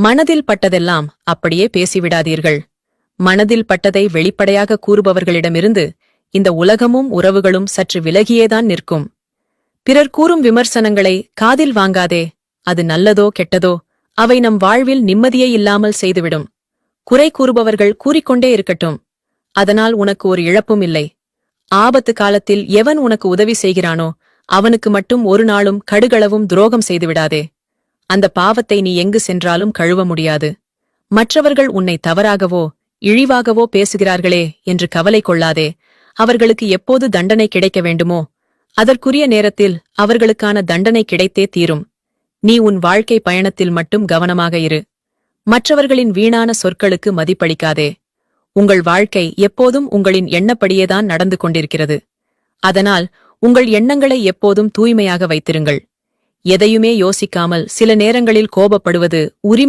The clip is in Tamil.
மனதில் பட்டதெல்லாம் அப்படியே பேசிவிடாதீர்கள். மனதில் பட்டதை வெளிப்படையாக கூறுபவர்களிடமிருந்து இந்த உலகமும் உறவுகளும் சற்று விலகியேதான் நிற்கும். பிறர் கூறும் விமர்சனங்களை காதில் வாங்காதே. அது நல்லதோ கெட்டதோ அவை நம் வாழ்வில் நிம்மதியே இல்லாமல் செய்துவிடும். குறை கூறுபவர்கள் கூறிக்கொண்டே இருக்கட்டும். அதனால் உனக்கு ஒரு இழப்பும் இல்லை. ஆபத்து காலத்தில் எவன் உனக்கு உதவி செய்கிறானோ அவனுக்கு மட்டும் ஒரு நாளும் கடுகளவும் துரோகம் செய்துவிடாதே. அந்த பாவத்தை நீ எங்கு சென்றாலும் கழுவ முடியாது. மற்றவர்கள் உன்னை தவறாகவோ இழிவாகவோ பேசுகிறார்களே என்று கவலை கொள்ளாதே. அவர்களுக்கு எப்போது தண்டனை கிடைக்க வேண்டுமோ அதற்குரிய நேரத்தில் அவர்களுக்கான தண்டனை கிடைத்தே தீரும். நீ உன் வாழ்க்கை பயணத்தில் மட்டும் கவனமாக இரு. மற்றவர்களின் வீணான சொற்களுக்கு மதிப்பளிக்காதே. உங்கள் வாழ்க்கை எப்போதும் உங்களின் எண்ணப்படியேதான் நடந்து கொண்டிருக்கிறது. அதனால் உங்கள் எண்ணங்களை எப்போதும் தூய்மையாக வைத்திருங்கள். எதையுமே யோசிக்காமல் சில நேரங்களில் கோபப்படுவது உரிமை